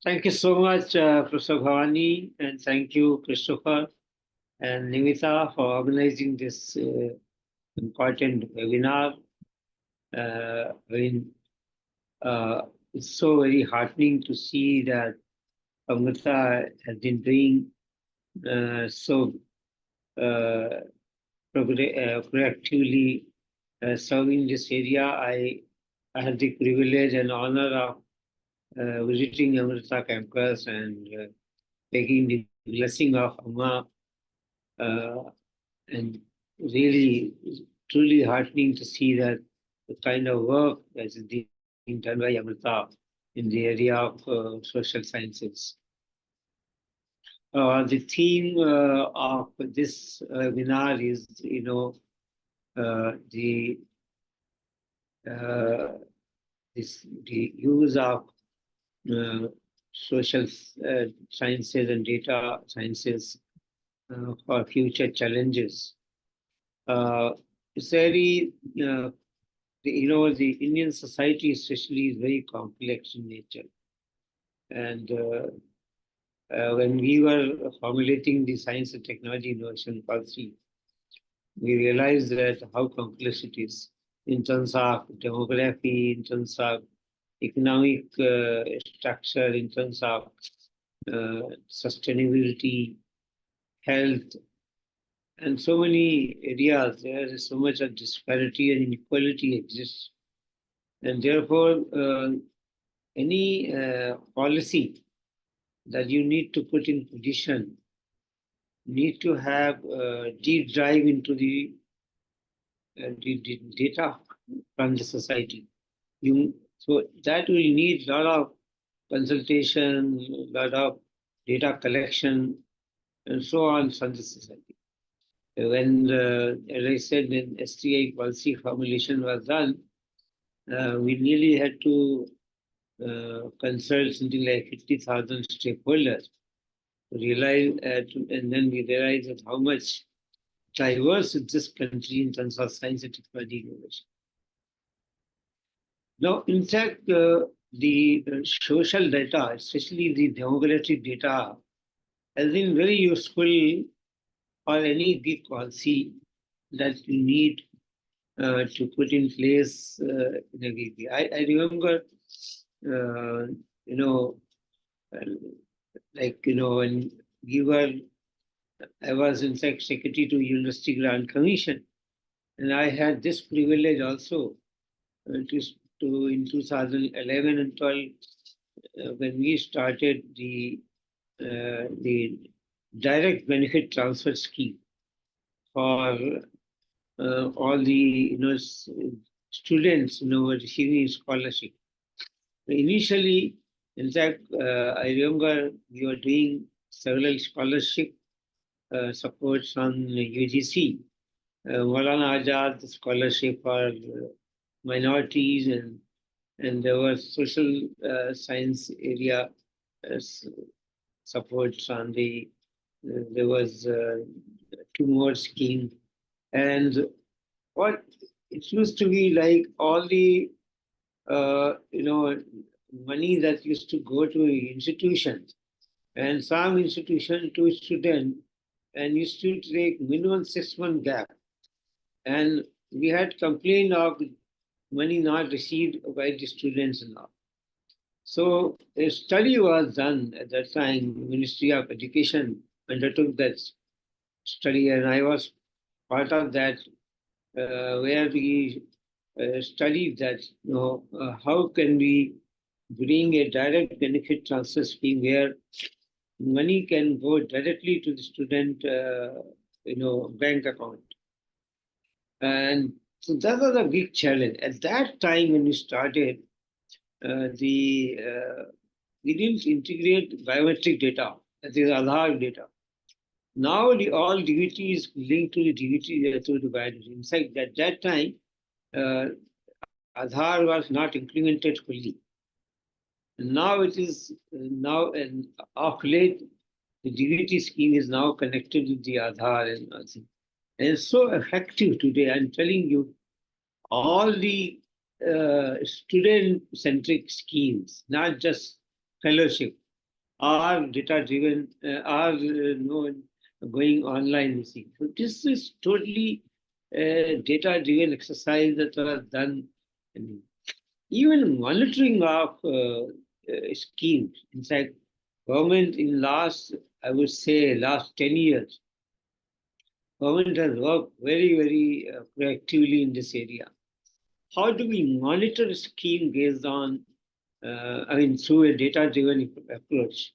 Thank you so much, Professor Bhavani, and thank you, Christopher and Nimita, for organizing this important webinar. I mean, it's so very heartening to see that Amrita has been doing so uh, proactively serving this area. I had the privilege and honor of visiting Amrita campus and taking the blessing of Amma, uh, and really, truly heartening to see that the kind of work that is being done by Amrita in the area of social sciences. The theme of this webinar is, the uh, the use of uh, social sciences and data sciences for future challenges. It's very, the Indian society especially is very complex in nature. And when we were formulating the science and technology innovation policy, we realized that how complex it is in terms of demography, in terms of economic structure, in terms of sustainability, health, and so many areas. There is so much of disparity and inequality exists, and therefore any policy that you need to put in position need to have a deep dive into the data from the society. So that will need a lot of consultation, a lot of data collection, and so on from the society. When, as I said, when STI policy formulation was done, we nearly had to consult something like 50,000 stakeholders realize, and then we realized that how much diverse is this country in terms of science and technology innovation. Now, in fact, the social data, especially the demographic data, has been very useful for any big policy that you need to put in place in a big way. I remember, uh, you know, when we were, I was in fact secretary to University Grant Commission, and I had this privilege also to in 2011 and 12 when we started the direct benefit transfer scheme for all the students receiving scholarship. Initially, in fact, I remember we were doing several scholarship supports on UGC. Maulana Azad scholarship for minorities, and there was social science area supports on the. There was two more schemes, and what it used to be like all the money that used to go to institutions, and some institution to student, and used to take minimum 6 month gap. And we had complained of money not received by the students and all. So a study was done at that time. Ministry of Education undertook that study, and I was part of that, where we studied that how can we bring a direct benefit transfer scheme where money can go directly to the student bank account. And so that was a big challenge. At that time when we started, we didn't integrate biometric data, that is Aadhaar data. Now all DVT is linked to the DVT through the biometric. In fact, at that time, Aadhaar was not implemented fully. Now it is and of late, the DVT scheme is now connected with the Aadhaar and everything. And it's so effective today. I'm telling you, all the student-centric schemes, not just fellowship, are data-driven, are going online. You see. So this is totally data-driven exercise that was done. And even monitoring of schemes. In fact, government in last, I would say, last 10 years, government has worked very, very proactively in this area. How do we monitor a scheme based on, through a data-driven approach?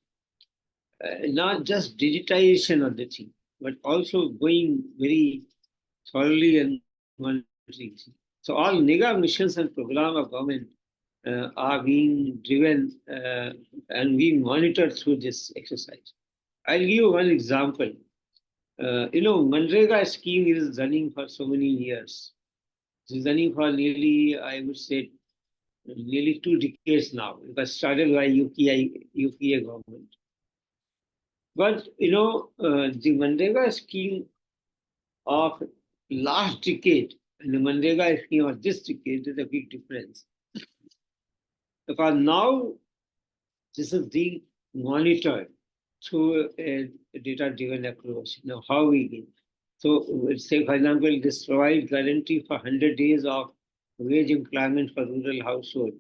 Not just digitization of the thing, but also going very thoroughly and monitoring. So all NIGA missions and program of government are being driven and being monitored through this exercise. I'll give you one example. Manrega scheme is running for so many years. It is running for nearly, I would say, nearly 2 decades now. It was started by UPA government. But, the Manrega scheme of last decade and the Manrega scheme of this decade is a big difference. Because now this is being monitored through a data-driven approach. How we get. So, say, for example, this provides guarantee for 100 days of wage employment for rural household.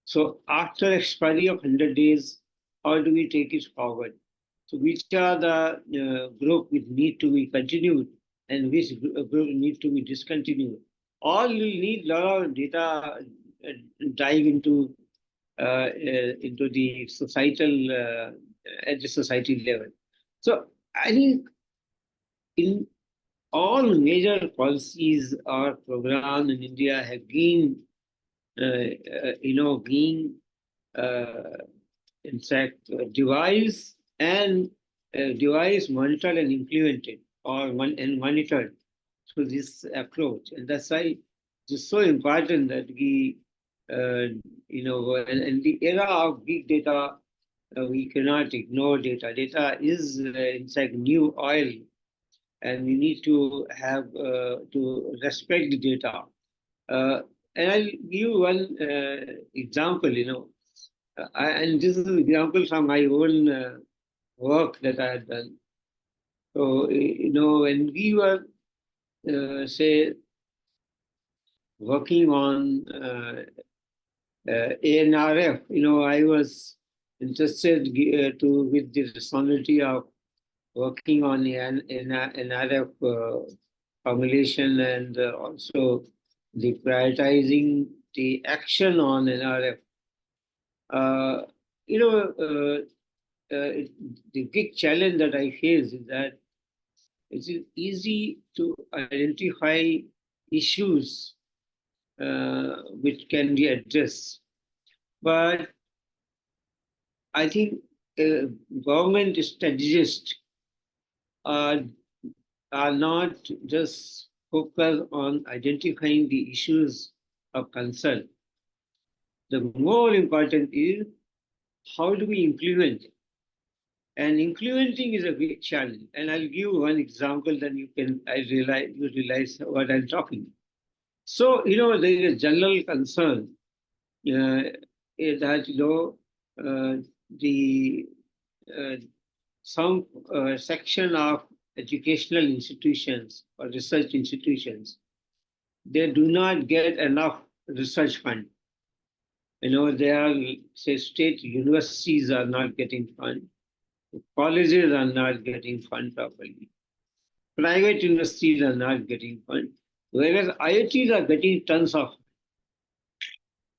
So, after expiry of 100 days, how do we take it forward? So, which are the group which need to be continued and which group need to be discontinued? All will need a lot of data dive into the societal at the society level. So I think in all major policies or programs in India have been, in fact, devised and monitored and implemented or monitored through this approach. And that's why it's so important that we, in the era of big data, we cannot ignore data. Data is, in fact, new oil, and we need to have to respect the data. And I'll give you one example. And this is an example from my own work that I had done. So, when we were, say, working on ANRF, I was interested with the responsibility of working on an NRF formulation and also the prioritizing the action on NRF. The big challenge that I face is that it is easy to identify issues which can be addressed. But I think government strategists are not just focused on identifying the issues of concern. The more important is how do we implement it? And implementing is a big challenge. And I'll give one example, then you realize what I'm talking. So, there is a general concern that, some section of educational institutions or research institutions, they do not get enough research fund. They are, say, state universities are not getting fund, colleges are not getting fund properly, private universities are not getting fund, whereas IITs are getting tons of.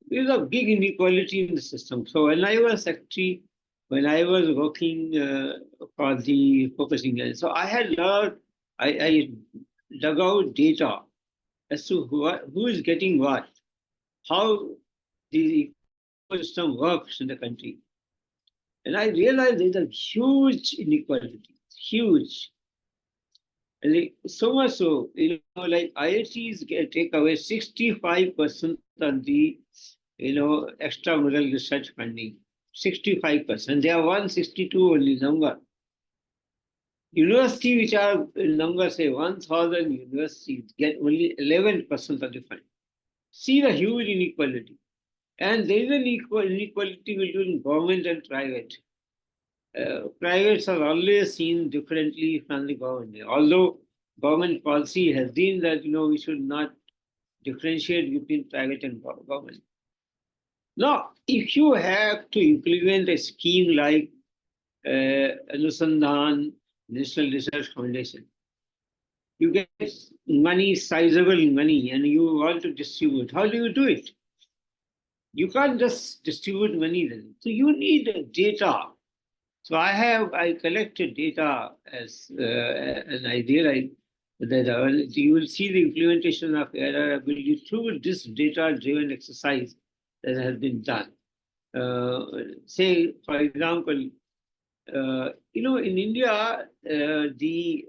There is a big inequality in the system. So when I was secretary, when I was working for the focusing area, so I dug out data as to who is getting what, how the ecosystem works in the country. And I realized there's a huge inequality, huge. And so much so, like IITs take away 65% of the, extramural research funding. 65%. They are 162 only number. University, which are number, say 1,000 universities, get only 11% of the fund. See the huge inequality. And there is an inequality between government and private. Privates are always seen differently from the government. Although government policy has been that we should not differentiate between private and government. Now, if you have to implement a scheme like Anusandhan National Research Foundation, you get money, sizable money, and you want to distribute. How do you do it? You can't just distribute money then. So you need data. So I collected data as an idea that you will see the implementation of error ability through this data-driven exercise that has been done. Say, for example, in India, the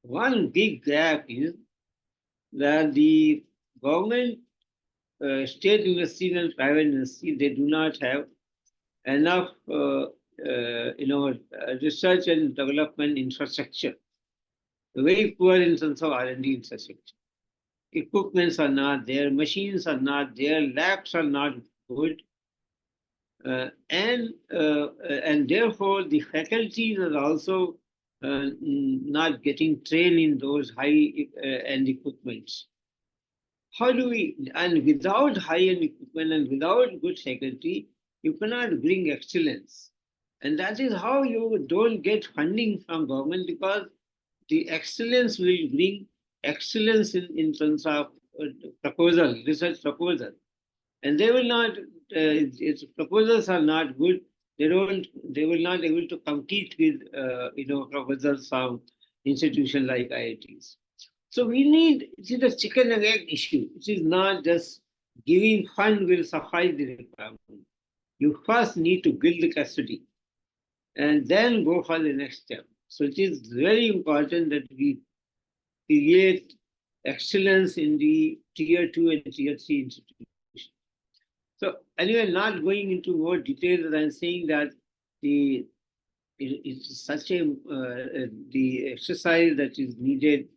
one big gap is that the government, state universities and private universities, they do not have enough, research and development infrastructure. Very poor in terms of R&D infrastructure. Equipments are not there, machines are not there, labs are not good, and therefore the faculties are also not getting trained in those high-end equipments. How do we, and without high-end equipment and without good faculty, you cannot bring excellence. And that is how you don't get funding from government, because the excellence will bring excellence in terms of proposal, research proposal. And they will not, its proposals are not good. They will not able to compete with, proposals from institutions like IITs. So we need, it is a chicken and egg issue. It is not just giving fund will suffice the requirement. You first need to build the capacity and then go for the next step. So it is very important that we create excellence in the tier 2 and tier 3 institutions. So anyway, not going into more details, I'm saying that it's such the exercise that is needed,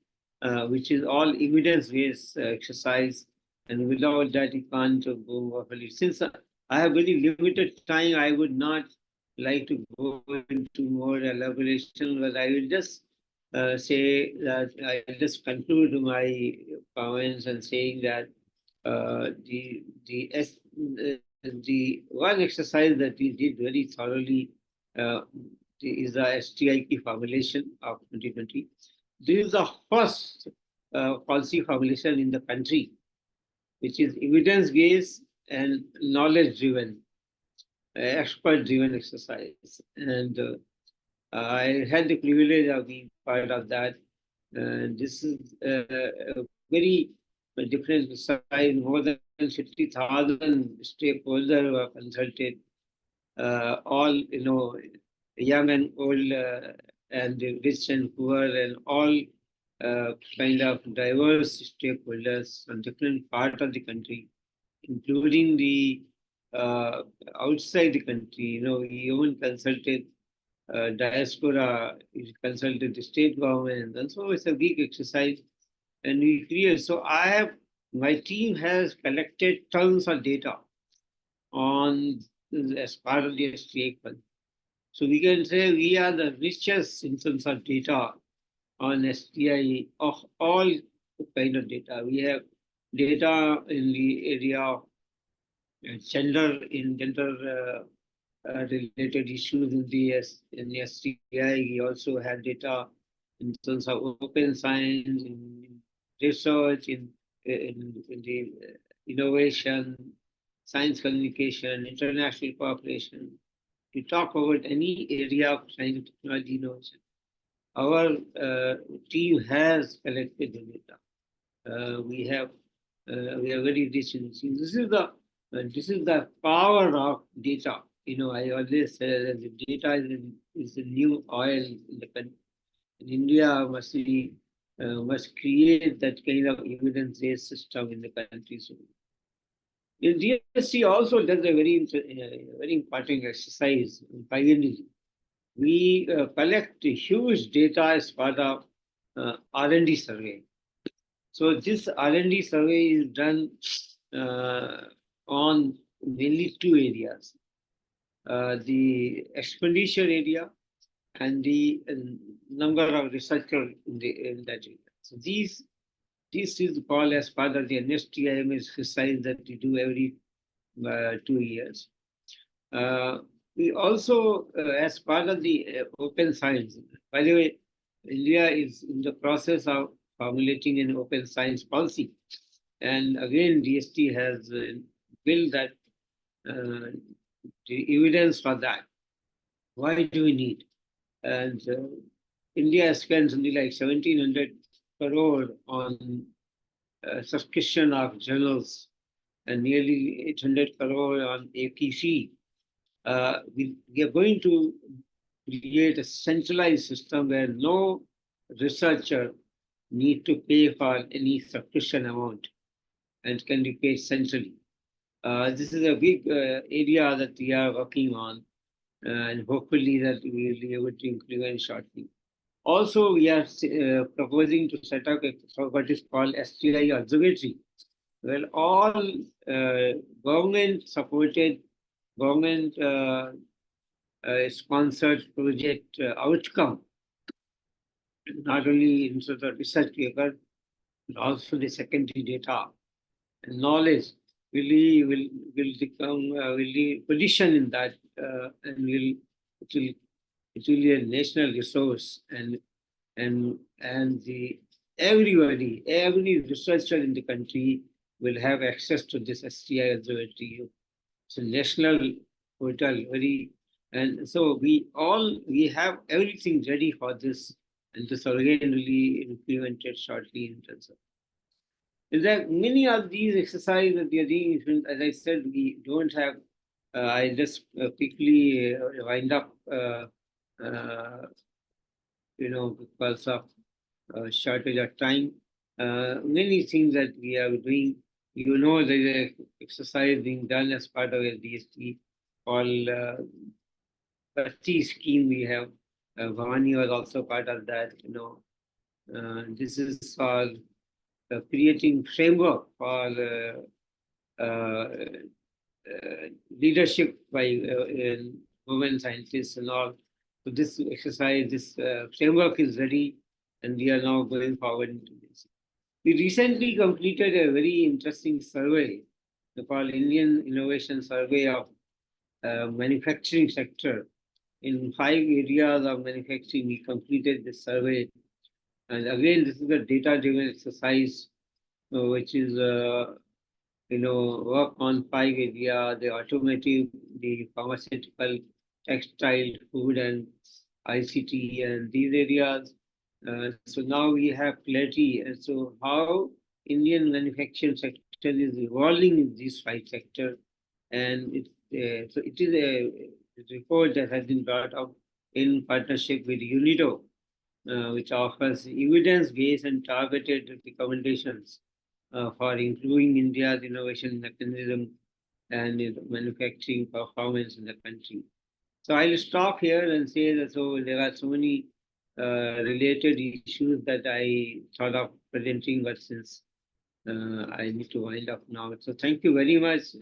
which is all evidence-based exercise, and without that you can't go properly. Since I have very limited time, I would not like to go into more elaboration, but I will just say that I just conclude my comments and saying that the one exercise that we did very thoroughly is the STIP formulation of 2020. This is the first policy formulation in the country, which is evidence-based and knowledge-driven, expert-driven exercise. And I had the privilege of being part of that. This is a very different exercise. More than 50,000 stakeholders were consulted, all, young and old, and rich and poor, and all kind of diverse stakeholders from different parts of the country, including the outside the country. We even consulted diaspora, we consulted the state government, and so it's a big exercise. And we create. So my team has collected tons of data on as part of the STA fund. So we can say we are the richest in terms of data on STI of all kind of data. We have data in the area of gender related issues in the STI. We also have data in terms of open science, in research, in the innovation, science communication, international cooperation. To talk about any area of science and technology innovation, our team has collected the data. We are very rich in this. This is the power of data. I always say that the data is the new oil in the country. In India must create that kind of evidence-based system in the country. So, the GST also does a very important exercise in pioneering. We collect huge data as part of R&D survey. So this R&D survey is done on mainly two areas, the expenditure area and the number of researchers in that area. So this is called as part of the NSTIM exercise that we do every 2 years. We also, as part of the open science, by the way, India is in the process of formulating an open science policy. And again, DST has built that the evidence for that. Why do we need? And India spends something like 1,700 crore on subscription of journals and nearly 800 crore on APC. We are going to create a centralized system where no researcher need to pay for any subscription amount and can be paid centrally. This is a big area that we are working on, and hopefully that we will be able to implement shortly. Also, we are proposing to set up what is called STI observatory. Well, all government-supported, government-sponsored project outcome, not only in sort of research paper, but also the secondary data and knowledge will become will be positioned in that and it will be a national resource and everybody, every researcher in the country will have access to this STI observatory. It's a national portal, and so we have everything ready for this, and this again will be implemented shortly in terms of. There are many of these exercises that we are doing. As I said, we don't have. I just quickly wind up. Because of shortage of time, many things that we are doing. There's an exercise being done as part of a DST called Bhatti scheme. We have Bhavani was also part of that. This is for creating framework for leadership by women scientists and all. So this exercise, this framework is ready, and we are now going forward into this. We recently completed a very interesting survey, called Indian Innovation Survey of manufacturing sector. In 5 areas of manufacturing, we completed this survey. And again, this is a data-driven exercise, which is work on 5 areas: the automotive, the pharmaceutical, textile, food, and ICT, and these areas. So now we have clarity as to how Indian manufacturing sector is evolving in these 5 sectors. And so it is a report that has been brought up in partnership with UNIDO, which offers evidence-based and targeted recommendations for improving India's innovation mechanism and manufacturing performance in the country. So I'll stop here and say that there are so many related issues that I thought of presenting, but since I need to wind up now. So thank you very much.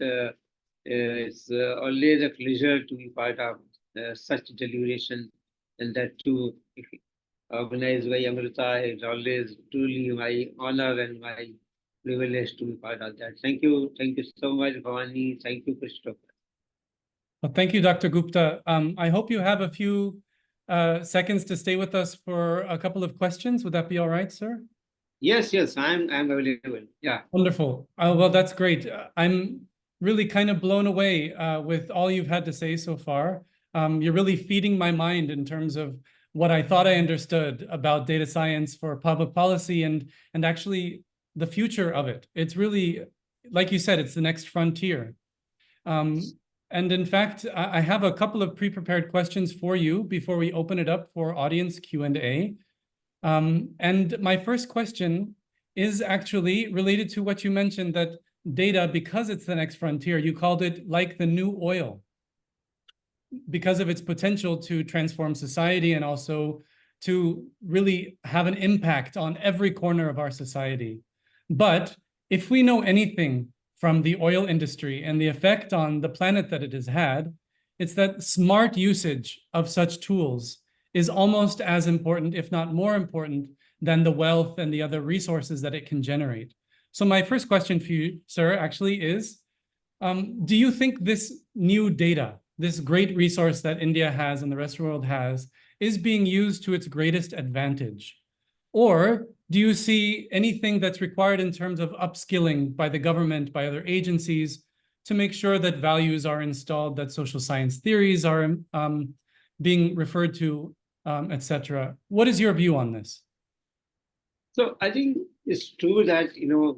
It's always a pleasure to be part of such deliberation, and that too organized by Amrita. It's always truly my honor and my privilege to be part of that. Thank you so much, Bhavani. Thank you, Christopher. Well, thank you, Dr. Gupta. I hope you have a few seconds to stay with us for a couple of questions. Would that be all right, sir? Yes, I'm available. Yeah. Wonderful. Well, that's great. I'm really kind of blown away with all you've had to say so far. You're really feeding my mind in terms of what I thought I understood about data science for public policy and actually the future of it. It's really, like you said, it's the next frontier. And in fact, I have a couple of pre-prepared questions for you before we open it up for audience Q&A. And my first question is actually related to what you mentioned, that data, because it's the next frontier, you called it like the new oil, because of its potential to transform society and also to really have an impact on every corner of our society. But if we know anything from the oil industry and the effect on the planet that it has had, it's that smart usage of such tools is almost as important, if not more important, than the wealth and the other resources that it can generate. So my first question for you, sir, actually is, do you think this new data, this great resource that India has and the rest of the world has, is being used to its greatest advantage? Or do you see anything that's required in terms of upskilling by the government, by other agencies, to make sure that values are installed, that social science theories are being referred to, etc.? What is your view on this? So I think it's true that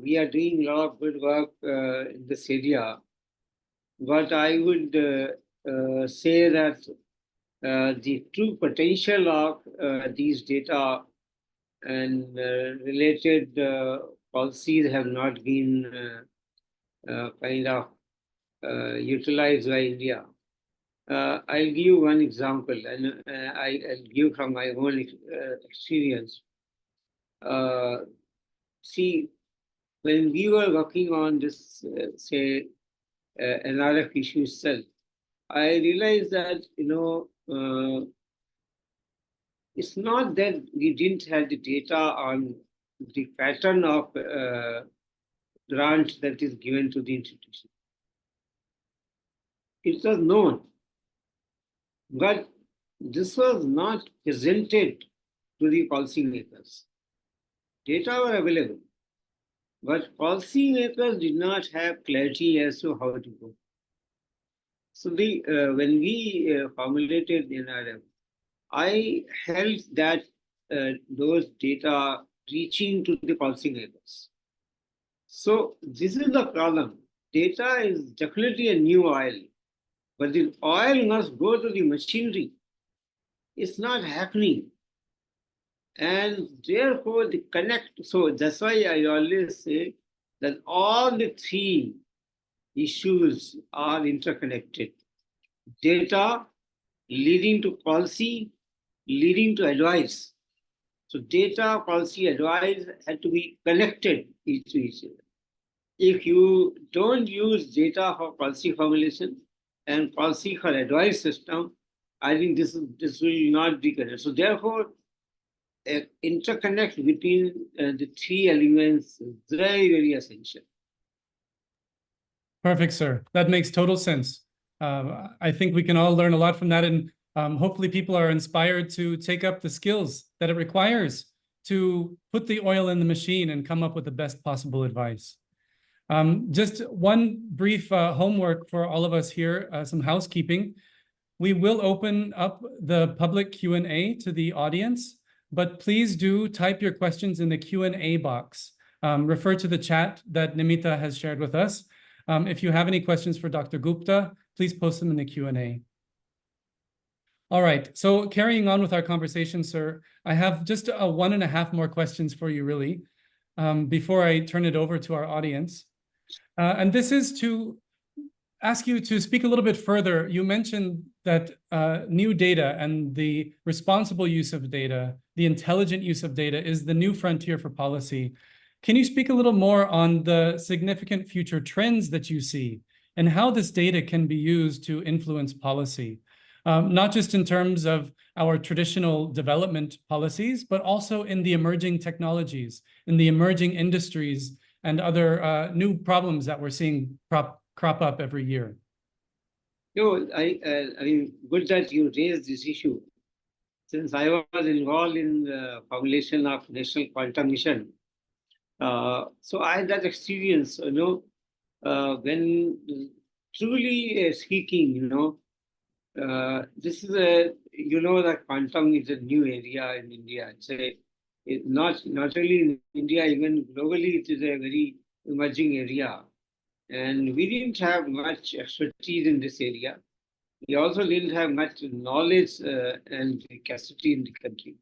we are doing a lot of good work in this area, but I would say that the true potential of these data and related policies have not been kind of utilized by India. I'll give you one example, and I'll give from my own experience. See, when we were working on this, say, NRF issue itself, I realized that, it's not that we didn't have the data on the pattern of grant that is given to the institution. It was known, but this was not presented to the policymakers. Data were available, but policymakers did not have clarity as to how to go. So when we formulated the NRM, I held that those data reaching to the policymakers. So this is the problem. Data is definitely a new oil, but the oil must go to the machinery. It's not happening. And therefore, the connect. So that's why I always say that all the three issues are interconnected. Data leading to policy, leading to advice. So data, policy, advice had to be connected each to each other. If you don't use data for policy formulation and policy for advice system, I think this will not be correct. So therefore, interconnect between the three elements is very, very essential. Perfect, sir. That makes total sense. I think we can all learn a lot from that, and hopefully people are inspired to take up the skills that it requires to put the oil in the machine and come up with the best possible advice. Just one brief homework for all of us here, some housekeeping. We will open up the public Q&A to the audience, but please do type your questions in the Q&A box. Refer to the chat that Nimita has shared with us. If you have any questions for Dr. Gupta, please post them in the Q&A. All right, so carrying on with our conversation, sir, I have just 1.5 more questions for you, really, before I turn it over to our audience. And this is to ask you to speak a little bit further. You mentioned that new data and the responsible use of data, the intelligent use of data is the new frontier for policy. Can you speak a little more on the significant future trends that you see and how this data can be used to influence policy? Not just in terms of our traditional development policies, but also in the emerging technologies, in the emerging industries and other new problems that we're seeing crop up every year. I mean, good that you raised this issue. Since I was involved in the formulation of National Quantum Mission, so I had that experience, when truly speaking, this is that quantum is a new area in India. It's not only in India, even globally, it is a very emerging area. And we didn't have much expertise in this area. We also didn't have much knowledge and capacity in the country.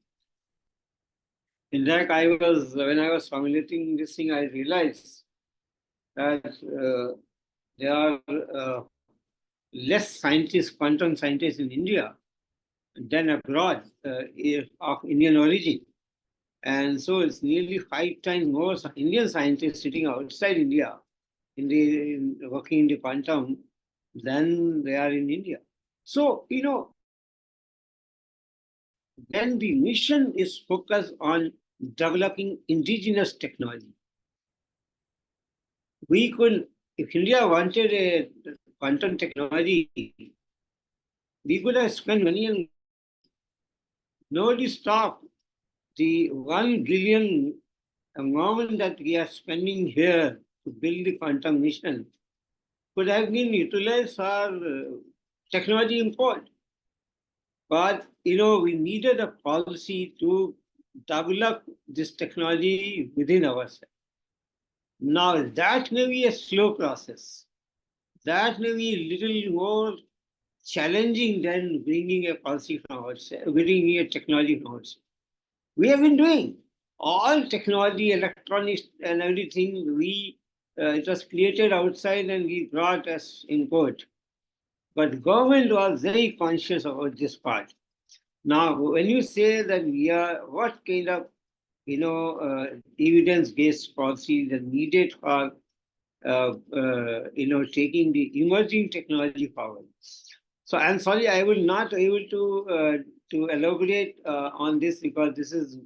In fact, when I was formulating this thing, I realized that there are less scientists, quantum scientists in India than abroad of Indian origin. And so it's nearly 5 times more Indian scientists sitting outside India working in the quantum than they are in India. So, then the mission is focused on developing indigenous technology. We could, if India wanted a quantum technology, we could have spent money and nobody stopped the 1 billion amount that we are spending here to build the quantum mission could have been utilized for technology import. But, we needed a policy to develop this technology within ourselves. Now, that may be a slow process. That may be a little more challenging than bringing a policy from outside, bringing a technology from outside. We have been doing all technology, electronics, and everything. It was created outside and we brought as import. But government was very conscious about this part. Now, when you say that what kind of, evidence-based policy that needed for, taking the emerging technology forward. So I'm sorry, I will not able to elaborate on this because this is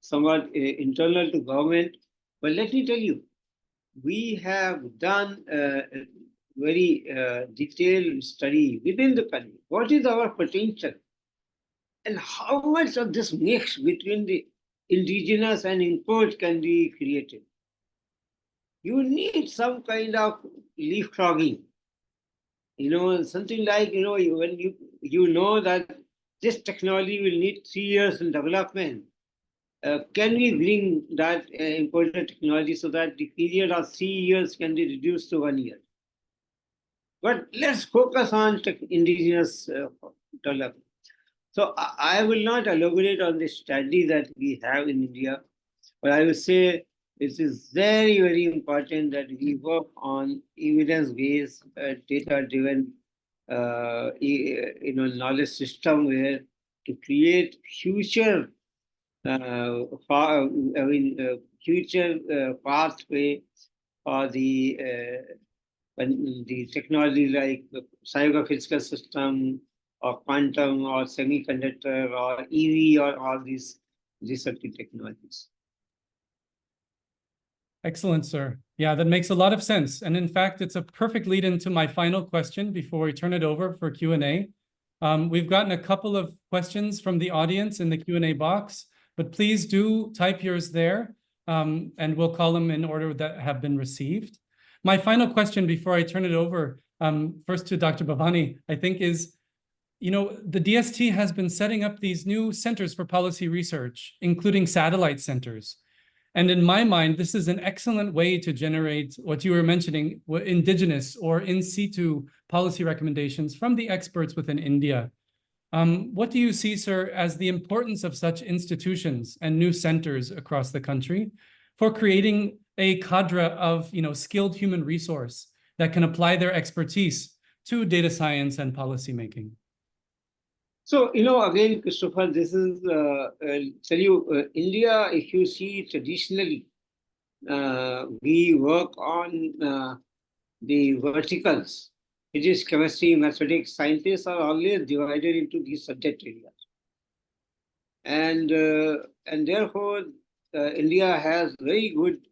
somewhat internal to government. But let me tell you, we have done a very detailed study within the country. What is our potential? And how much of this mix between the indigenous and import can be created? You need some kind of leapfrogging. Something like, when you know that this technology will need 3 years in development, can we bring that imported technology so that the period of 3 years can be reduced to 1 year? But let's focus on indigenous development. So I will not elaborate on the strategy that we have in India, but I will say it is very, very important that we work on evidence-based, data-driven, knowledge system where to create future, future pathway for the technology like the cyber-physical system or quantum or semiconductor or EV or all these disruptive technologies. Excellent, sir. Yeah, that makes a lot of sense. And in fact, it's a perfect lead into my final question before we turn it over for Q&A. We've gotten a couple of questions from the audience in the Q&A box, but please do type yours there and we'll call them in order that have been received. My final question before I turn it over, first to Dr. Bhavani, I think is, the DST has been setting up these new centers for policy research, including satellite centers. And in my mind, this is an excellent way to generate what you were mentioning, indigenous or in situ policy recommendations from the experts within India. What do you see, sir, as the importance of such institutions and new centers across the country for creating a cadre of skilled human resource that can apply their expertise to data science and policymaking? So, again, Christopher, this is, tell you, India, if you see traditionally, we work on the verticals. It is chemistry, mathematics, scientists are always divided into these subject areas. And therefore, India has very good,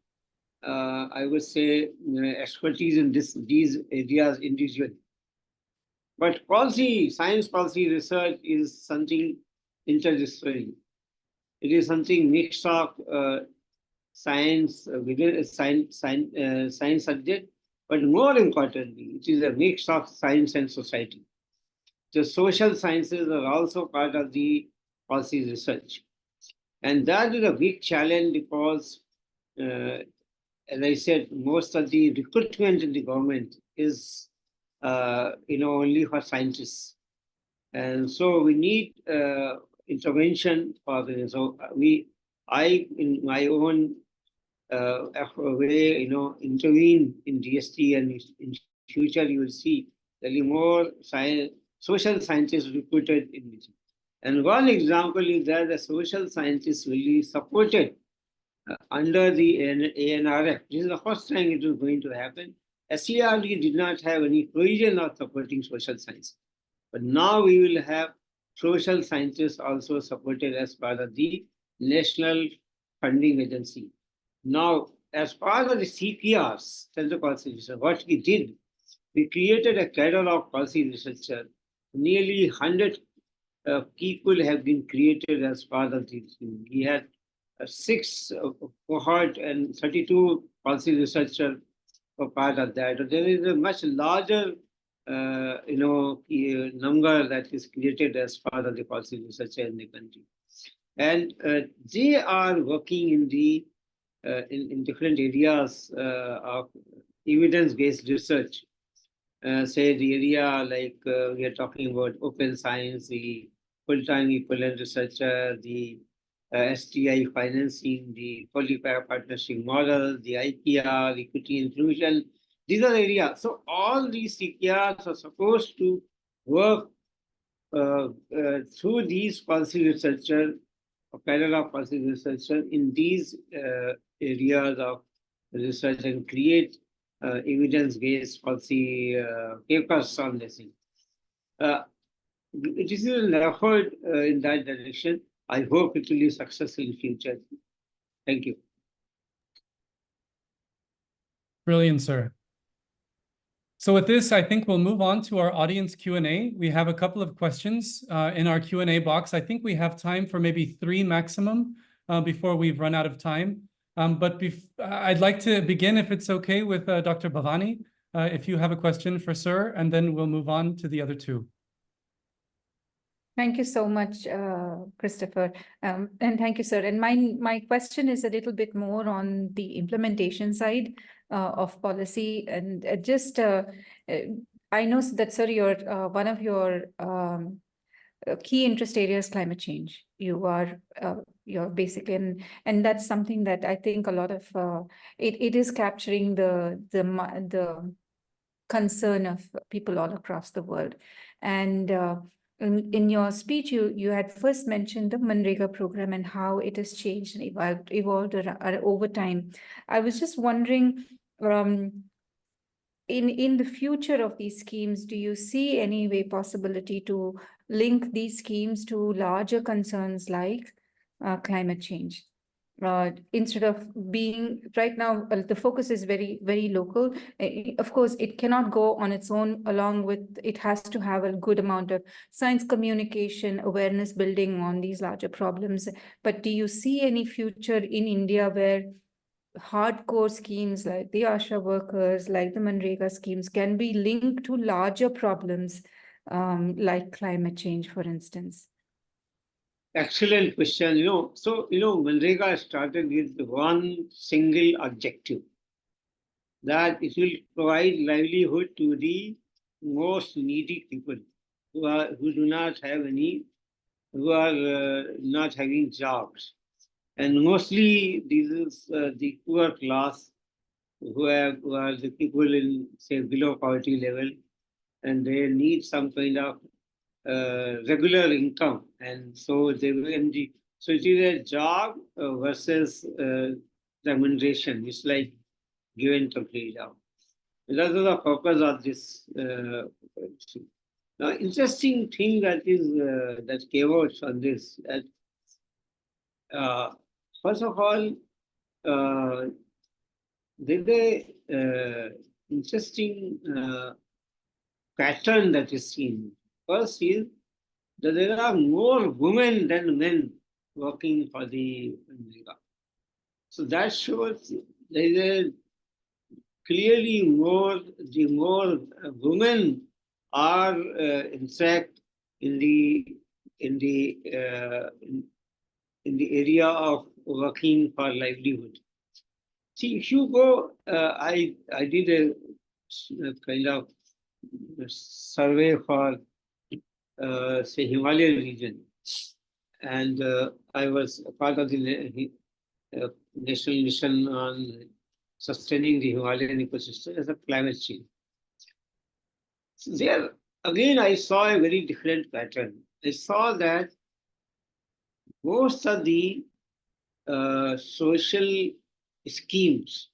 I would say, expertise in these areas individually. But science policy research is something interdisciplinary. It is something mix of science within a science subject, but more importantly, it is a mix of science and society. The social sciences are also part of the policy research. And that is a big challenge because, as I said, most of the recruitment in the government is only for scientists. And so we need intervention for this. So I, in my own way, intervene in DST, and in future you will see there will be more social scientists recruited in this. And one example is that the social scientists will be supported under the ANRF. This is the first time it was going to happen. SCRD did not have any provision of supporting social science. But now we will have social scientists also supported as part of the National Funding Agency. Now, as part of the CPRs, Center Policy Research, what we did, we created a cadre of policy researchers. Nearly 100 people have been created as part of this. We had 6 cohort and 32 policy researchers were part of that. There is a much larger number that is created as part of the policy research in the country. And they are working in the in different areas of evidence-based research. Say the area like we are talking about open science, the full-time equivalent researcher, the STI financing, the qualifier partnership model, the IPR, equity inclusion. These are areas. So all these CPRs are supposed to work through these policy researchers, or parallel policy researchers in these areas of research and create evidence-based policy papers on this thing. It is an effort in that direction. I hope it will be successful in future. Thank you. Brilliant, sir. So with this, I think we'll move on to our audience Q&A. We have a couple of questions in our Q&A box. I think we have time for maybe 3 maximum before we've run out of time. But I'd like to begin, if it's okay, with Dr. Bhavani, if you have a question for sir, and then we'll move on to the other 2. Thank you so much, Christopher. And thank you, sir. And my question is a little bit more on the implementation side of policy. And I know that, sir, one of your key interest areas, climate change. You're basically, and that's something that I think a lot of, it is capturing the concern of people all across the world. And in your speech, you had first mentioned the Manrega program and how it has changed and evolved over time. I was just wondering, in the future of these schemes, do you see any way possibility to link these schemes to larger concerns like climate change? Instead of being right now, the focus is very, very local. Of course, it cannot go on its own. Along with it has to have a good amount of science communication, awareness building on these larger problems. But do you see any future in India where hardcore schemes like the ASHA workers, like the Manrega schemes, can be linked to larger problems like climate change, for instance? Excellent question. Manrega started with one single objective, that it will provide livelihood to the most needy people who are not having jobs. And mostly this is the poor class who are the people in, say, below poverty level, and they need some kind of regular income. And so it is a job versus remuneration. It's like give and take job. That is the purpose of this. Now, interesting thing that came out on this. First of all, there's a interesting pattern that is seen. First is that there are more women than men working for the Manrega. So that shows there is clearly more women are in fact in the area of working for livelihood. See, if you go, I did a kind of survey for say Himalayan region, and I was a part of the national mission on sustaining the Himalayan ecosystem as a climate change. So there again I saw a very different pattern. I saw that most of the social schemes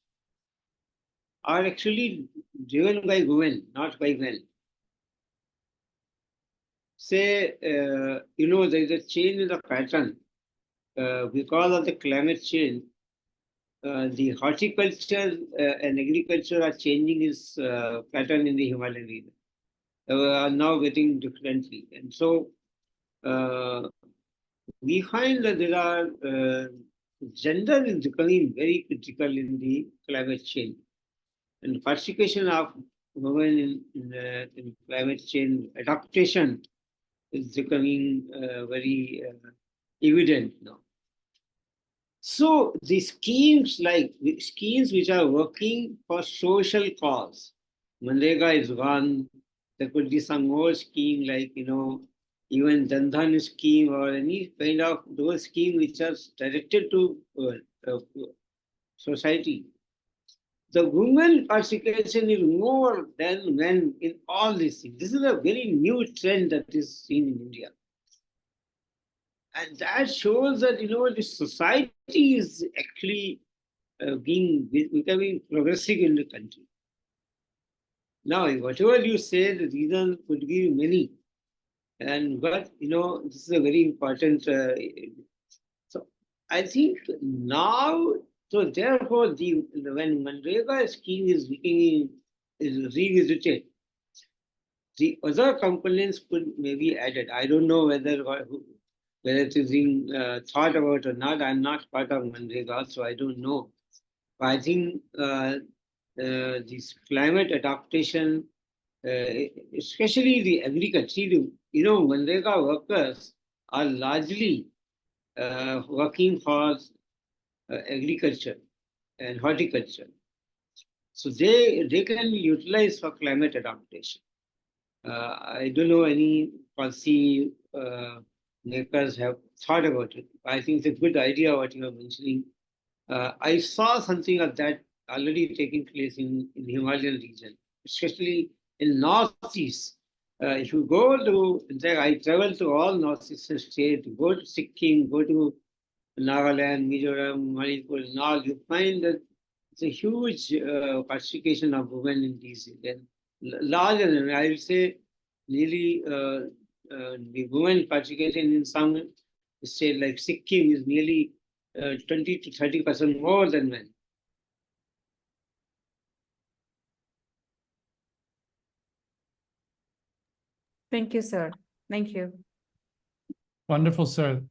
are actually driven by women, not by men. Say, there is a change in the pattern because of the climate change. The horticulture and agriculture are changing its pattern in the Himalayan region. Are now getting differently. And so we find that there are gender is becoming very critical in the climate change. And participation of women in climate change adaptation is becoming very evident now. So the schemes which are working for social cause, Manrega is one. There could be some more scheme like even Dandhan scheme or any kind of those schemes which are directed to society. The women participation is more than men in all these things. This is a very new trend that is seen in India. And that shows that, the society is actually becoming progressive in the country. Now, whatever you say, the reason could be many. But this is a very important. So I think now, so therefore, when Manrega scheme is revisited, the other components could maybe added. I don't know whether it is being thought about or not. I'm not part of Manrega, so I don't know. But I think this climate adaptation, especially the agriculture, Manrega workers are largely working for agriculture and horticulture. So they can be utilized for climate adaptation. I don't know any policy makers have thought about it. I think it's a good idea what you are mentioning. I saw something of that already taking place in Himalayan region, especially in Northeast. If you go to, in fact, I travel to all Northeastern states, go to Sikkim, go to Nagaland, Mizoram, Manipur, and all, you find that it's a huge participation of women in these areas. Larger than, I will say, nearly the women participation in some state like Sikkim is nearly 20 to 30% more than men. Thank you, sir. Thank you. Wonderful, sir.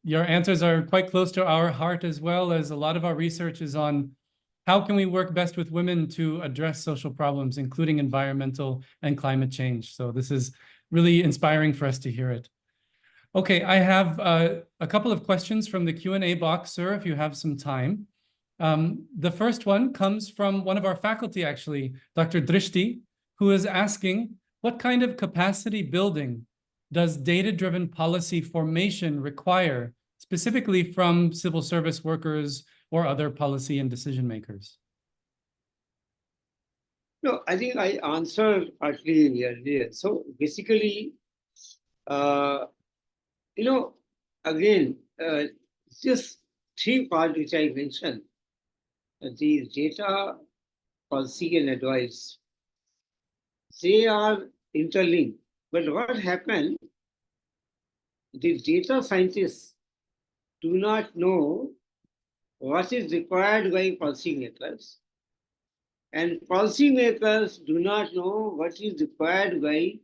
Your answers are quite close to our heart, as well as a lot of our research is on how can we work best with women to address social problems, including environmental and climate change. So this is really inspiring for us to hear it. Okay, I have a couple of questions from the Q&A box, sir, if you have some time. The first one comes from one of our faculty, actually, Dr. Drishti, who is asking, what kind of capacity building does data-driven policy formation require, specifically from civil service workers or other policy and decision makers? No, I think I answered partly earlier. So basically, again, just three parts which I mentioned, the data, policy, and advice, they are interlinked. But what happened, the data scientists do not know what is required by policymakers, and policymakers do not know what is required by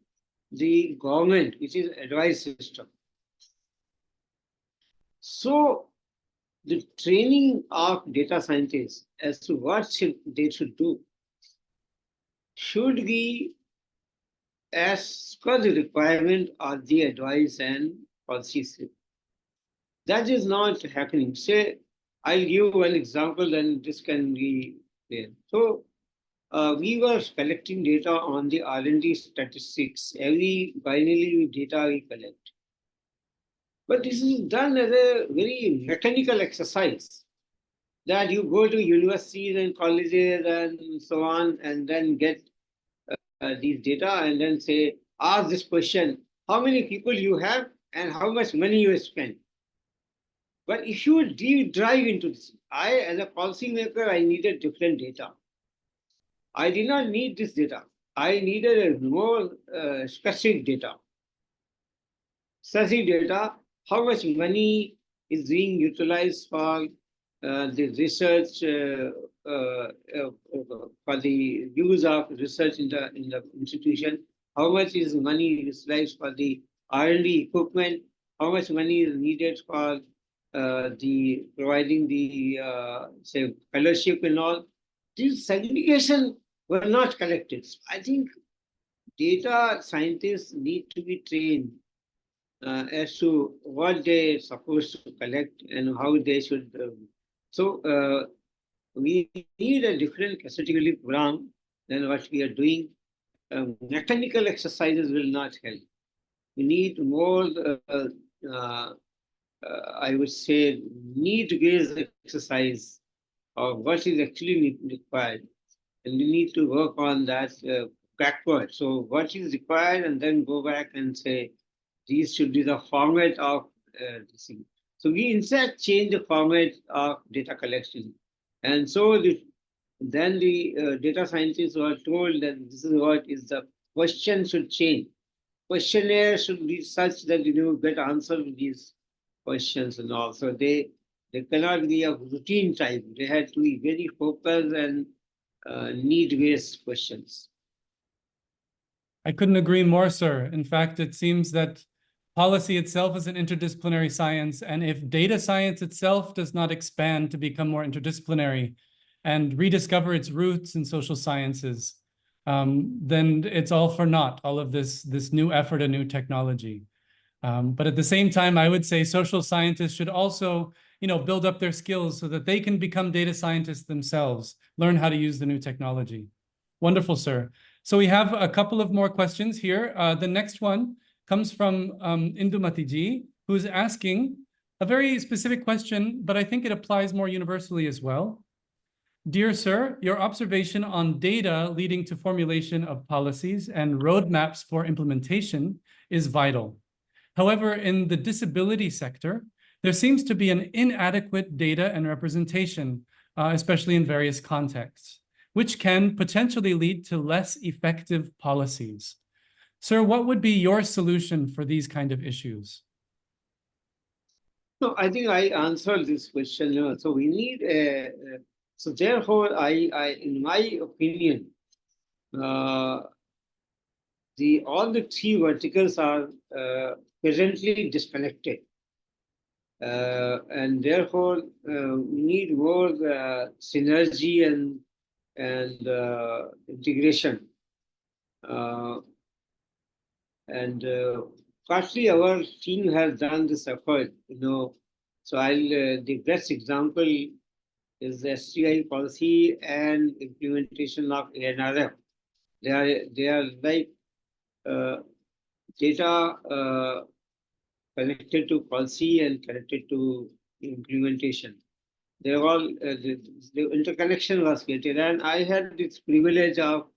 the government, which is advice system. So the training of data scientists as to what they should do should be as per the requirement of the advice and policy system. That is not happening. Say, I'll give one example, and this can be there. So we were collecting data on the R&D statistics, every binary data we collect. But this is done as a very mechanical exercise, that you go to universities and colleges and so on, and then get these data and then say, ask this question, how many people you have and how much money you spend. But if you deep dive into this, as a policymaker, I needed different data. I did not need this data. I needed a more specific data. Specific data, how much money is being utilized for the research, for the use of research in the institution, how much is money utilized for the R&D equipment, how much money is needed for the providing the say fellowship and all. These segregation were not collected. I think data scientists need to be trained as to what they're supposed to collect and how they should. We need a different categorically program than what we are doing. Mechanical exercises will not help. We need more, I would say, need-based exercise of what is actually required. And we need to work on that backward. So what is required and then go back and say, these should be the format of this thing. So we in fact change the format of data collection. And so then the data scientists were told that this is what is the question should change. Questionnaire should be such that you get answer to these questions and all. So they cannot be of routine type. They had to be very focused and need-based questions. I couldn't agree more, sir. In fact, it seems that policy itself is an interdisciplinary science, and if data science itself does not expand to become more interdisciplinary and rediscover its roots in social sciences, then it's all for naught, all of this new effort and new technology. But at the same time, I would say social scientists should also, build up their skills so that they can become data scientists themselves, learn how to use the new technology. Wonderful, sir. So we have a couple of more questions here. The next one comes from Indumati ji, who's asking a very specific question, but I think it applies more universally as well. Dear sir, your observation on data leading to formulation of policies and roadmaps for implementation is vital. However, in the disability sector, there seems to be an inadequate data and representation, especially in various contexts, which can potentially lead to less effective policies. Sir, what would be your solution for these kind of issues? No, I think I answered this question. So we need so therefore, in my opinion, all the three verticals are presently disconnected. And therefore, we need more synergy and integration. Partly our team has done this effort, So the best example is the STI policy and implementation of ANRF. They are like data connected to policy and connected to implementation. They all the interconnection was created, and I had this privilege of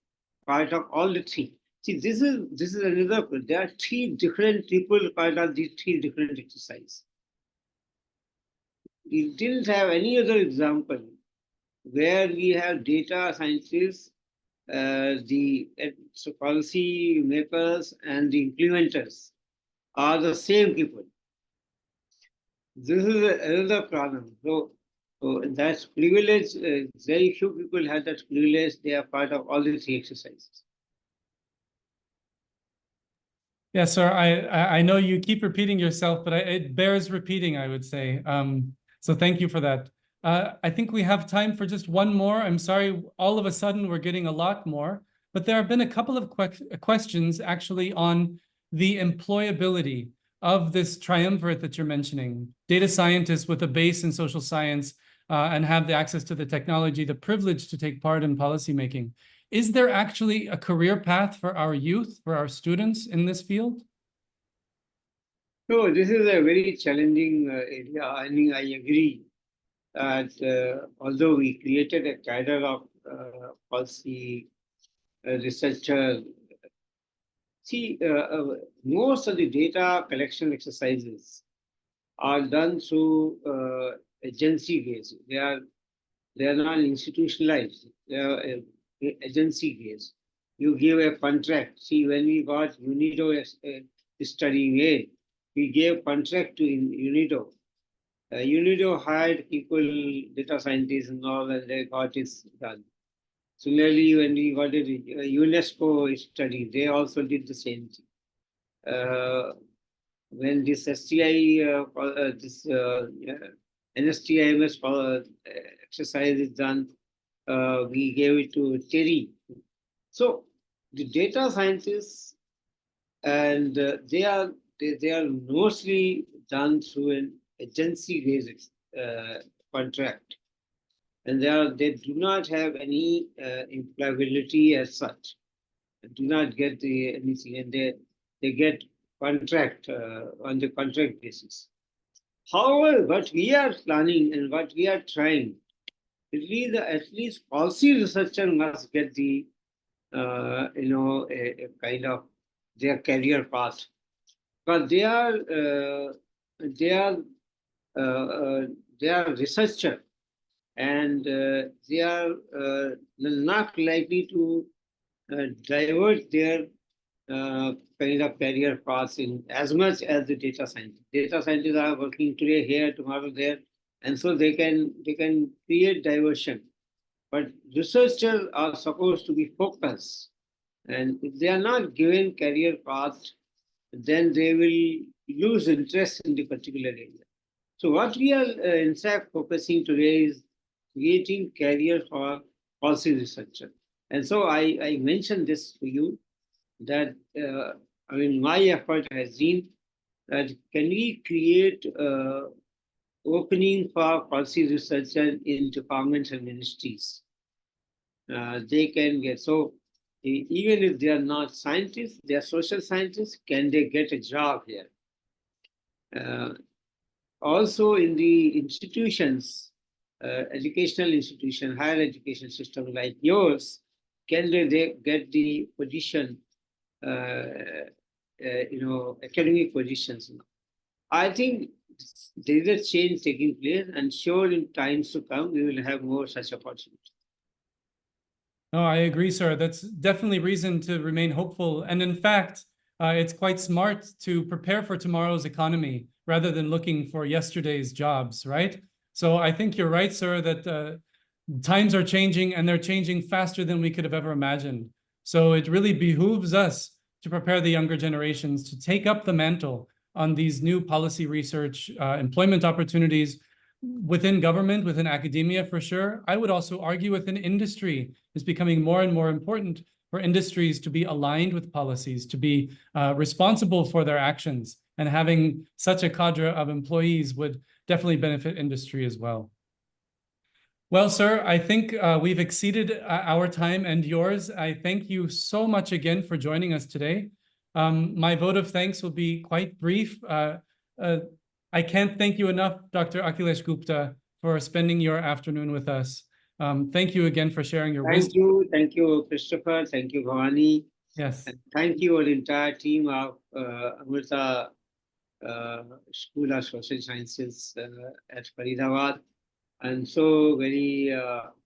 part of all the three. See, this is another. There are three different people part of these three different exercises. We didn't have any other example where we have data scientists, the policy makers, and the implementers are the same people. This is another problem. So that's privilege. Very few people have that privilege. They are part of all the three exercises. Yes, sir. I know you keep repeating yourself, but it bears repeating, I would say. So thank you for that. I think we have time for just one more. I'm sorry, all of a sudden we're getting a lot more, but there have been a couple of questions actually on the employability of this triumvirate that you're mentioning. Data scientists with a base in social science and have the access to the technology, the privilege to take part in policymaking. Is there actually a career path for our youth, for our students in this field? No, this is a very challenging area. I mean, I agree that although we created a cadre of policy researchers, see, most of the data collection exercises are done through agency based. They are not institutionalized. They are agency based. You give a contract. See, when we got UNIDO studying aid, we gave contract to UNIDO. UNIDO hired people, data scientists and all, and they got it done. Similarly, when we got a UNESCO study, they also did the same thing. When this STI, this NSTIMS exercise is done, we gave it to Terry. So the data scientists, and they are mostly done through an agency-based contract, and they do not have any employability as such. They do not get anything, and they get contract on the contract basis. However, what we are planning and what we are trying, at least policy researcher must get the a kind of their career path, but they are researcher, and they are not likely to divert their kind of career paths in as much as the data scientists. Data scientists are working today here, tomorrow there, and so they can create diversion. But researchers are supposed to be focused, and if they are not given career path, then they will lose interest in the particular area. So what we are in fact focusing today is creating career for policy researcher. And so I mentioned this to you, that my effort has been that can we create opening for policy researcher in departments and ministries. They can get, so even if they are not scientists, they are social scientists, can they get a job here? Also in the institutions, educational institution, higher education system like yours, can they get the position, academic positions? I think there is a change taking place, and sure in times to come, we will have more such opportunities. No, I agree, sir. That's definitely reason to remain hopeful. And in fact, it's quite smart to prepare for tomorrow's economy rather than looking for yesterday's jobs, right? So I think you're right, sir, that times are changing, and they're changing faster than we could have ever imagined. So it really behooves us to prepare the younger generations to take up the mantle on these new policy research, employment opportunities within government, within academia for sure. I would also argue within industry. It's becoming more and more important for industries to be aligned with policies, to be responsible for their actions, and having such a cadre of employees would definitely benefit industry as well. Well, sir, I think we've exceeded our time and yours. I thank you so much again for joining us today. My vote of thanks will be quite brief. I can't thank you enough, Dr. Akhilesh Gupta, for spending your afternoon with us. Thank you again for sharing your wisdom. Thank you, Christopher. Thank you, Bhavani. Yes. And thank you, the entire team of Amrita School of Social Sciences at Faridabad. I'm so very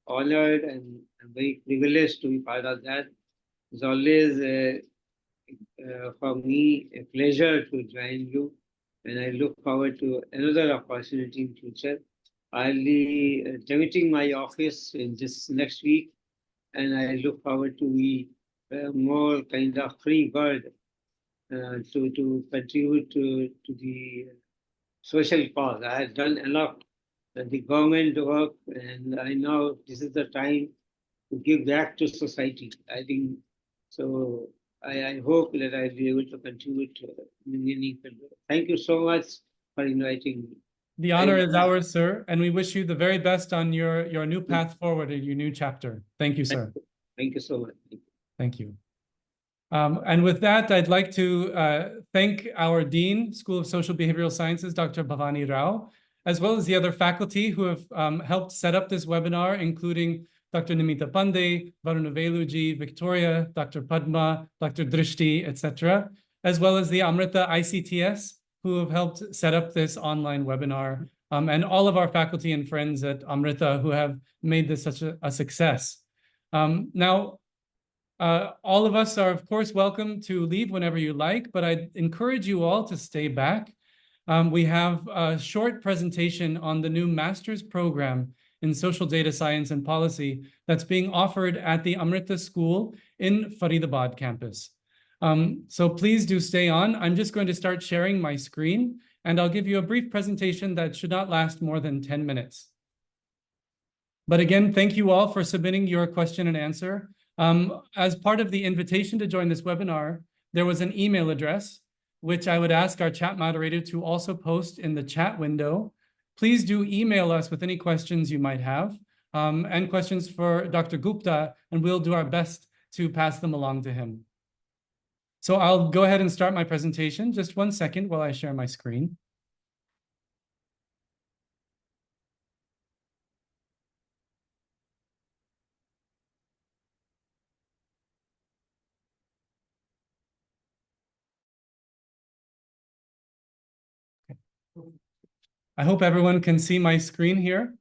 honored and very privileged to be part of that. It's always for me a pleasure to join you, and I look forward to another opportunity in future. I'll be debiting my office in this next week, and I look forward to be more kind of free bird to contribute to the social cause. I have done enough the government work, and I know this is the time to give back to society. I think so. I hope that I'll be able to contribute meaningful. Thank you so much for inviting me. The honor is ours, sir, and we wish you the very best on your new path forward in your new chapter. Thank you, sir. Thank you so much. Thank you. And with that, I'd like to thank our Dean, School of Social Behavioral Sciences, Dr. Bhavani Rao, as well as the other faculty who have helped set up this webinar, including Dr. Nimita Pandey, Varuna Veluji, Victoria, Dr. Padma, Dr. Drishti, etc., as well as the Amrita ICTS, who who have helped set up this online webinar, and all of our faculty and friends at Amrita who have made this such a success. Now, all of us are, of course, welcome to leave whenever you like, but I encourage you all to stay back. We have a short presentation on the new master's program in social data science and policy that's being offered at the Amrita School in Faridabad campus. So please do stay on. I'm just going to start sharing my screen, and I'll give you a brief presentation that should not last more than 10 minutes. But again, thank you all for submitting your question and answer. As part of the invitation to join this webinar, there was an email address, which I would ask our chat moderator to also post in the chat window. Please do email us with any questions you might have, and questions for Dr. Gupta, and we'll do our best to pass them along to him. So I'll go ahead and start my presentation. Just 1 second while I share my screen. I hope everyone can see my screen here.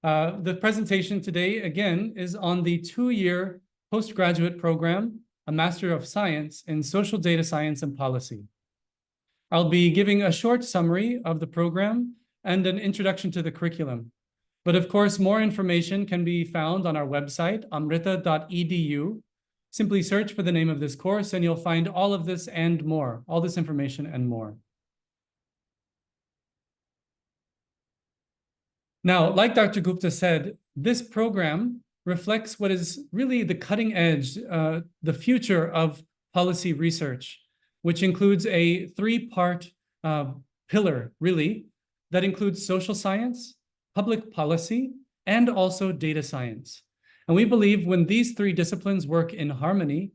The presentation today, again, is on the 2-year postgraduate program, a Master of Science in Social Data Science and Policy. I'll be giving a short summary of the program and an introduction to the curriculum. But of course, more information can be found on our website, amrita.edu. Simply search for the name of this course and you'll find all of this and more, all this information and more. Now, like Dr. Gupta said, this program reflects what is really the cutting edge, the future of policy research, which includes a 3-part pillar, really, that includes social science, public policy, and also data science. And we believe when these 3 disciplines work in harmony,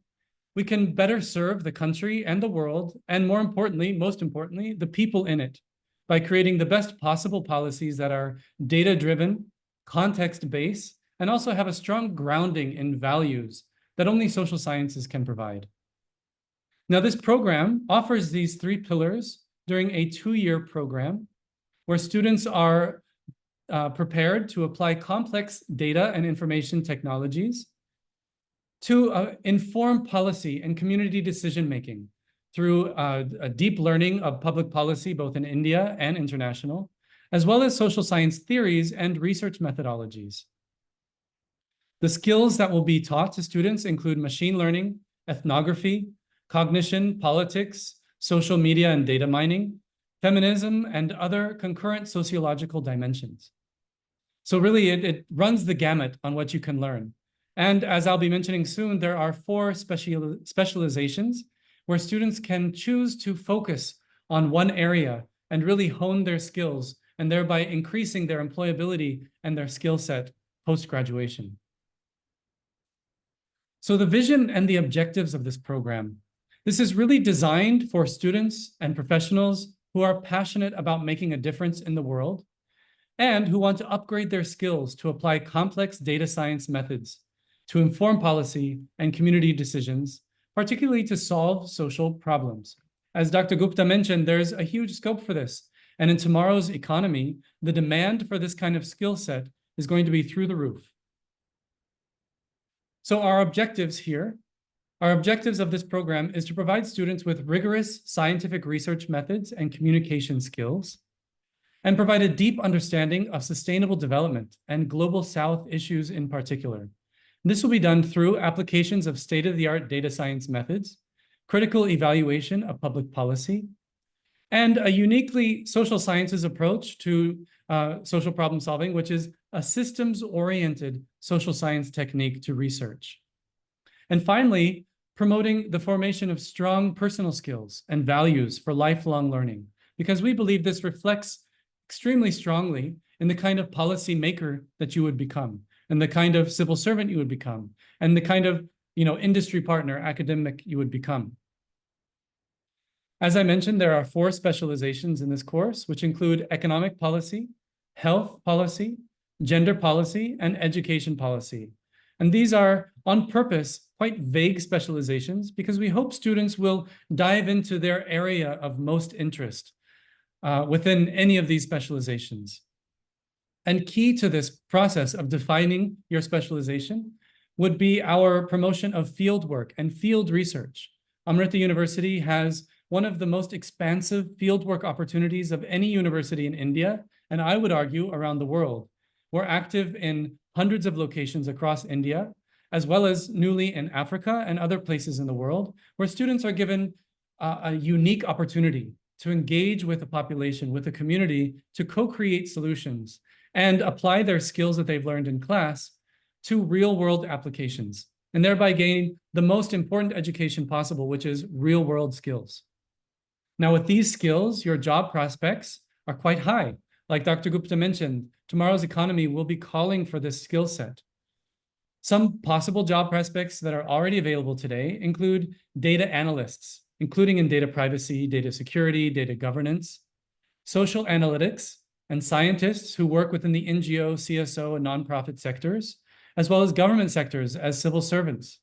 we can better serve the country and the world, and more importantly, most importantly, the people in it, by creating the best possible policies that are data-driven, context-based, and also have a strong grounding in values that only social sciences can provide. Now, this program offers these 3 pillars during a 2-year program where students are prepared to apply complex data and information technologies to inform policy and community decision-making through a deep learning of public policy, both in India and international, as well as social science theories and research methodologies. The skills that will be taught to students include machine learning, ethnography, cognition, politics, social media and data mining, feminism, and other concurrent sociological dimensions. So really, it runs the gamut on what you can learn. And as I'll be mentioning soon, there are 4 specializations where students can choose to focus on one area and really hone their skills, and thereby increasing their employability and their skill set post-graduation. So the vision and the objectives of this program, this is really designed for students and professionals who are passionate about making a difference in the world and who want to upgrade their skills to apply complex data science methods to inform policy and community decisions, particularly to solve social problems. As Dr. Gupta mentioned, there's a huge scope for this. And in tomorrow's economy, the demand for this kind of skill set is going to be through the roof. So our objectives here, our objectives of this program is to provide students with rigorous scientific research methods and communication skills, and provide a deep understanding of sustainable development and global South issues in particular. This will be done through applications of state-of-the-art data science methods, critical evaluation of public policy, and a uniquely social sciences approach to social problem solving, which is a systems-oriented social science technique to research. And finally, promoting the formation of strong personal skills and values for lifelong learning, because we believe this reflects extremely strongly in the kind of policy maker that you would become, and the kind of civil servant you would become, and the kind of industry partner, academic you would become. As I mentioned, there are 4 specializations in this course, which include economic policy, health policy, gender policy, and education policy. And these are, on purpose, quite vague specializations because we hope students will dive into their area of most interest. within any of these specializations. And key to this process of defining your specialization would be our promotion of field work and field research. Amrita University has one of the most expansive fieldwork opportunities of any university in India, and I would argue around the world. We're active in hundreds of locations across India, as well as newly in Africa and other places in the world, where students are given a unique opportunity to engage with the population, with the community, to co-create solutions and apply their skills that they've learned in class to real-world applications, and thereby gain the most important education possible, which is real-world skills. Now, with these skills, your job prospects are quite high. Like Dr. Gupta mentioned, tomorrow's economy will be calling for this skill set. Some possible job prospects that are already available today include data analysts, including in data privacy, data security, data governance, social analytics, and scientists who work within the NGO, CSO, and nonprofit sectors, as well as government sectors as civil servants.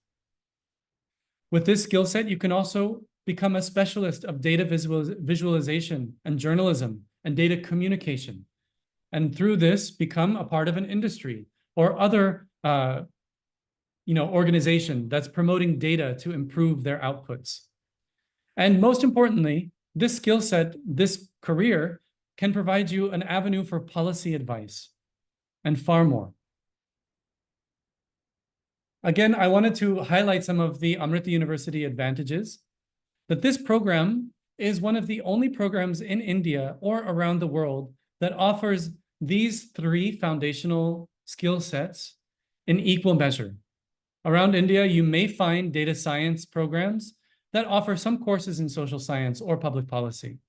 With this skill set, you can also become a specialist of data visualization and journalism and data communication. And through this, become a part of an industry or other organization that's promoting data to improve their outputs. And most importantly, this skill set, this career, can provide you an avenue for policy advice and far more. Again, I wanted to highlight some of the Amrita University advantages, that this program is one of the only programs in India or around the world that offers these three foundational skill sets in equal measure. Around India, you may find data science programs that offer some courses in social science or public policy.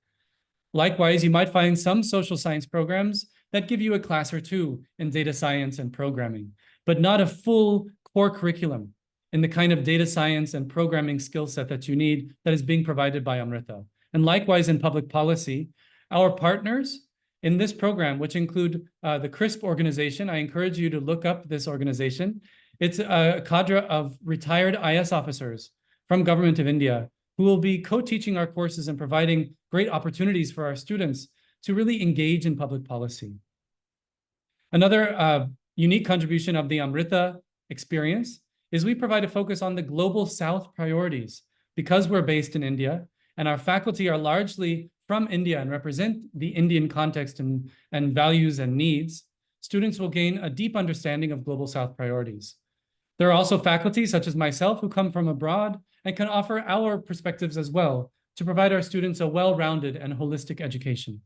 Likewise, you might find some social science programs that give you a class or two in data science and programming, but not a full core curriculum in the kind of data science and programming skill set that you need that is being provided by Amrita. And likewise, in public policy, our partners in this program, which include the CRISP organization, I encourage you to look up this organization. It's a cadre of retired IS officers from Government of India who will be co-teaching our courses and providing great opportunities for our students to really engage in public policy. Another unique contribution of the Amrita experience is we provide a focus on the Global South priorities. Because we're based in India and our faculty are largely from India and represent the Indian context and values and needs, students will gain a deep understanding of Global South priorities. There are also faculty such as myself who come from abroad and can offer our perspectives as well to provide our students a well-rounded and holistic education.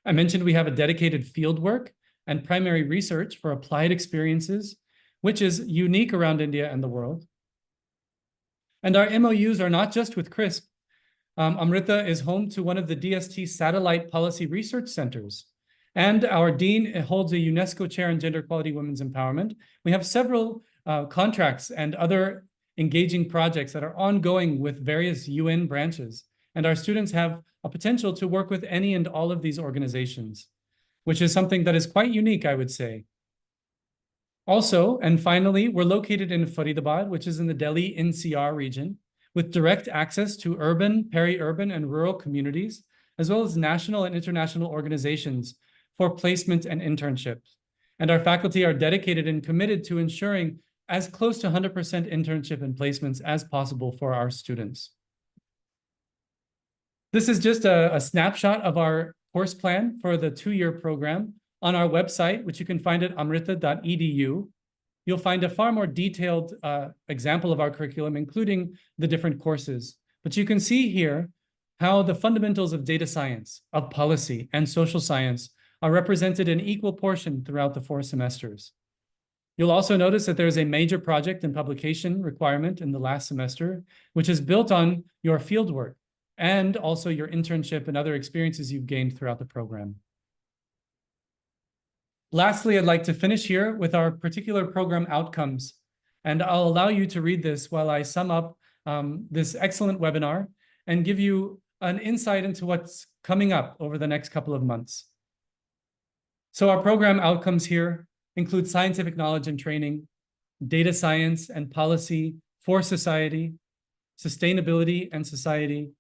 I mentioned we have a dedicated fieldwork and primary research for applied experiences, which is unique around India and the world. And our MOUs are not just with CRISP. Amrita is home to one of the DST satellite policy research centers. And our dean holds a UNESCO chair in gender equality, women's empowerment. We have several contracts and other engaging projects that are ongoing with various UN branches. And our students have a potential to work with any and all of these organizations, which is something that is quite unique, I would say. Also, and finally, we're located in Faridabad, which is in the Delhi NCR region, with direct access to urban, peri-urban, and rural communities, as well as national and international organizations for placement and internships. And our faculty are dedicated and committed to ensuring as close to 100% internship and placements as possible for our students. This is just a snapshot of our course plan for the two-year program. On our website, which you can find at amrita.edu, you'll find a far more detailed example of our curriculum, including the different courses. But you can see here how the fundamentals of data science, of policy, and social science are represented in equal portion throughout the 4 semesters. You'll also notice that there's a major project and publication requirement in the last semester, which is built on your fieldwork and also your internship and other experiences you've gained throughout the program. Lastly, I'd like to finish here with our particular program outcomes, and I'll allow you to read this while I sum up this excellent webinar and give you an insight into what's coming up over the next couple of months. So our program outcomes here include scientific knowledge and training, data science and policy for society, sustainability and society,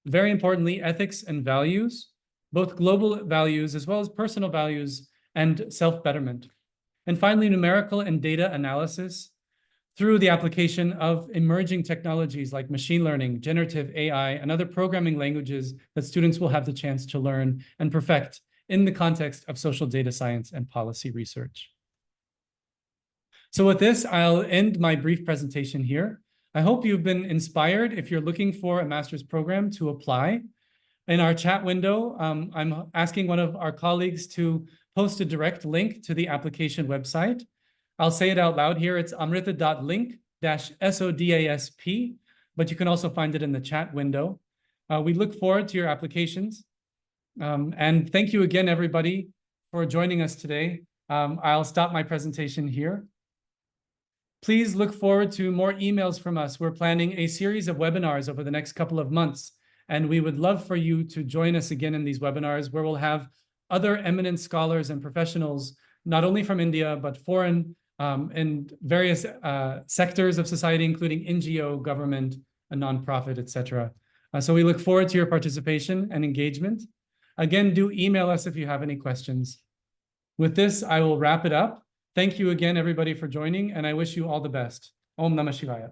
very importantly, ethics and values, both global values as well as personal values and self-betterment. And finally, numerical and data analysis through the application of emerging technologies like machine learning, generative AI, and other programming languages that students will have the chance to learn and perfect in the context of social data science and policy research. So with this, I'll end my brief presentation here. I hope you've been inspired if you're looking for a master's program to apply. In our chat window, I'm asking one of our colleagues to post a direct link to the application website. I'll say it out loud here. It's amrita.link-sodasp, but you can also find it in the chat window. We look forward to your applications. And thank you again, everybody, for joining us today. I'll stop my presentation here. Please look forward to more emails from us. We're planning a series of webinars over the next couple of months, and we would love for you to join us again in these webinars where we'll have other eminent scholars and professionals, not only from India, but foreign and various sectors of society, including NGO, government, a nonprofit, etc. So we look forward to your participation and engagement. Again, do email us if you have any questions. With this, I will wrap it up. Thank you again, everybody, for joining, and I wish you all the best. Om Namah Shivaya.